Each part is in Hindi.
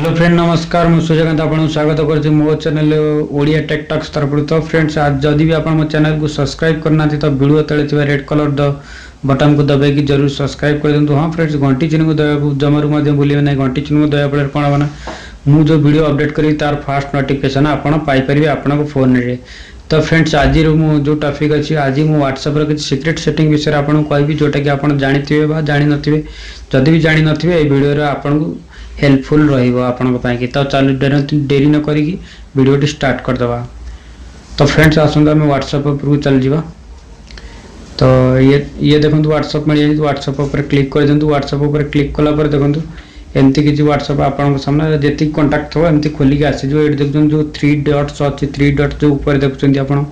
हेलो फ्रेंड नमस्कार मु सूर्यकांत आपन स्वागत करछि मो चैनल ओडिया टेक टॉक्स तरफ। तो फ्रेंड्स आज जदि भी आपन मो चैनल को सब्सक्राइब करना तो वीडियो तले थिबा रेड कलर द बटन को दबाई कि जरूर सब्सक्राइब कर देंतु। हां फ्रेंड्स घंटी चिन्ह को दबाबू जमरु मध्ये भूलिबे नै। घंटी चिन्ह को दबाया पड़े कोन बना मु जो वीडियो अपडेट करी तार फास्ट नोटिफिकेशन आपन पाई परिबे आपन को फोन रे। तो फ्रेंड्स आज मु जो टॉपिक अछि आज मु WhatsApp रे कुछ सीक्रेट सेटिंग विषय आपन को कहबी जोटा कि आपन जानि थिबे बा जानि नथिबे। जदि भी जानि नथिबे ए वीडियो रे आपन को हेल्पफुल रहिबो आपन को। तो चलो देरी न करी वीडियो स्टार्ट कर दवा। तो फ्रेंड्स आसंदा में WhatsApp पर चल जीवा। तो ये देखंतु WhatsApp में WhatsApp पर क्लिक कर देंतु। WhatsApp पर क्लिक कला पर देखंतु एमती किछि WhatsApp आपन सामने जेति कांटेक्ट हो एमती खोली के आसे। जो एड देखन जो 3 डॉट्स अछि 3 डॉट जो ऊपर देखछन्ती आपन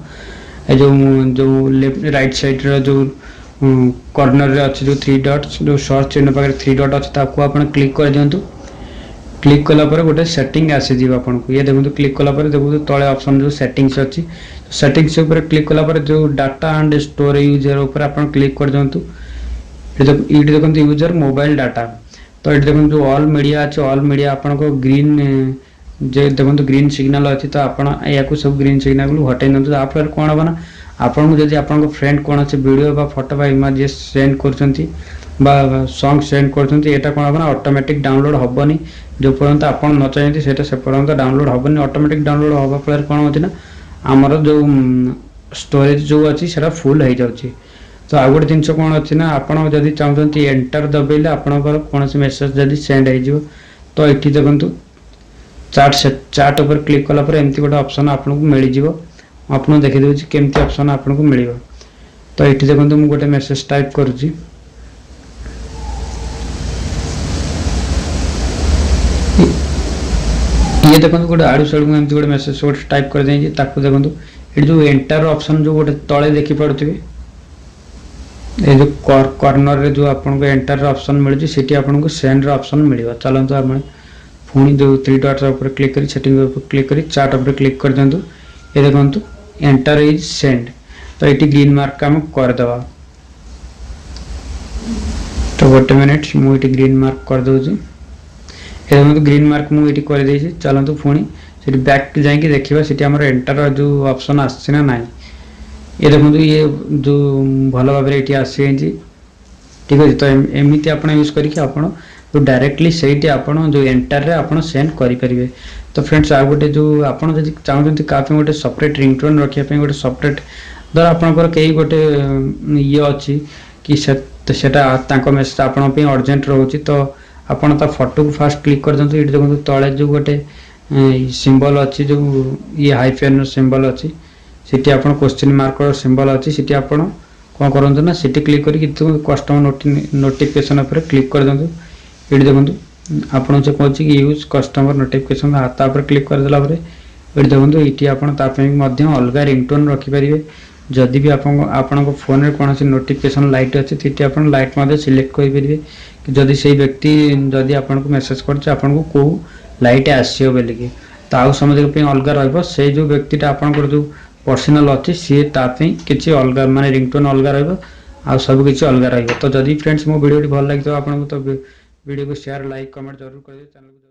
ए जो लेफ्ट राइट साइड रे जो कॉर्नर रे अछि जो 3 डॉट्स जो सर्च चिन्ह पर 3 डॉट अछि ताको आपन क्लिक कर देंतु। क्लिक कला पर गोटे सेटिंग आसी जीव आपन को। ये देखो क्लिक कला पर देखो तळे ऑप्शन जो सेटिंग्स अछि सेटिंग्स ऊपर क्लिक कला पर जो डाटा एंड स्टोर यूजर ऊपर आपन क्लिक कर दंतु। ये देखो यूजर मोबाइल डाटा। तो ये देखो जो ऑल मीडिया अछि ऑल मीडिया आपन को ग्रीन जे देखो ग्रीन सिग्नल अछि। तो आपन या को सब ग्रीन सिग्नल को हटाई दंतु। आप पर कोन बना आपन को जदि आपन को फ्रेंड कोन अछि वीडियो बा फोटो बा इमेज सेंड करछन्ती बा सॉन्ग सेंड करछन्ती एटा कोन बना ऑटोमेटिक डाउनलोड होबनी। जो पर्यंत आपन न चाहते सेटा से पर्यंत डाउनलोड होबनी। ऑटोमेटिक डाउनलोड होबा पर कोन होती ना हमर जो स्टोरेज जो अछि सेटा फुल हो जाउची। तो आ गोटे जिंस कोन अछि ना आपन जदि चाहते एंटर दबेले आपन पर कोनसी मेसेज जदि सेंड हो जिवो। तो एठी देखंतु चार्ट ऊपर क्लिक कला पर एमती गोटे ऑप्शन आपन को मिल जिवो। आपन देखि देउची केमती ऑप्शन आपन को मिलिवो। तो एठी देखंतु मु गोटे मेसेज टाइप करूची। ये देखो गोटे आड़ू साड़ू एमती गोटे मेसेज गोटे टाइप कर देंगे ताकू देखो ये जो एंटर ऑप्शन जो गोटे तले देखि पड़ुथिबे ये जो कॉर्नर रे जो आपन को एंटर ऑप्शन मिल सीटी आपन को सेंड ऑप्शन मिलिबा। चलंतु आपण पुनी जो 3 डॉट्स ऊपर क्लिक करी सेटिंग ऊपर क्लिक करी चार्ट ऊपर क्लिक कर देंतु। ये देखंतु एंटर इज सेंड। तो एटी ग्रीन मार्क काम कर दवा। तो गोटे मिनिट मु एटी ग्रीन मार्क कर दोजी। ए ग्रीन मार्क मु एटी कर देछि। चलंतु पुनी सेठी बैक जाई देखिबा सेठी हमर एंटर जो ऑप्शन आछि ना नाही। ये देखंतु ये जो भलो भाबरे एटी आछि एंजी ठीक अछि। तो एमिति आपण यूज करी कि आपण तो डायरेक्टली सेठी आपण जो एंटर रे आपण सेंड करि परिबे। तो फ्रेंड्स आ गोटे जो आपण जदि चाहउछन्ती काफी गोटे सेपरेट रिंगटोन रखिया पे गोटे सेपरेट दर आपण पर केही गोटे ये अछि कि सेटा तांको मेसेज आपण पे अर्जेंट रहउची। तो आपण ता फोटो को फास्ट क्लिक कर दंतु। इट देखंतु तळे जो गोटे सिंबल अछि जो ये हाइफेन सिंबल अछि सिटी आपण क्वेश्चन मार्क रो सिंबल अछि सिटी आपण कोन करंतु ना सिटी क्लिक करी कि कस्टमर नोटिफिकेशन पर क्लिक कर दंतु। इट देखंतु आपण जे कहछि कि यूज कस्टमर नोटिफिकेशन ता पर क्लिक कर देला परे इट देखंतु इटी आपण ता पे मध्य अलगा रिंगटोन रखि परिबे। जदि भी आपन को फोन रे कोनसी नोटिफिकेशन लाइट अछि तिटी आपन लाइट मध्ये सिलेक्ट करि परिबे कि जदि सेही व्यक्ति जदि आपन को मेसेज करछ आपन को को लाइट आसियो बेले कि तो आउ समझ पे अलगा रहबो। से जो व्यक्तिटा आपन को जो पर्सनल अछि से ता पे किछि अलगा माने रिंगटोन अलगा रहबो आ सब किछि अलगा रहबो। तो जदि फ्रेंड्स मो वीडियो भल लागि तो आपन को तो वीडियो को शेयर लाइक कमेंट जरूर कर दे। चैनल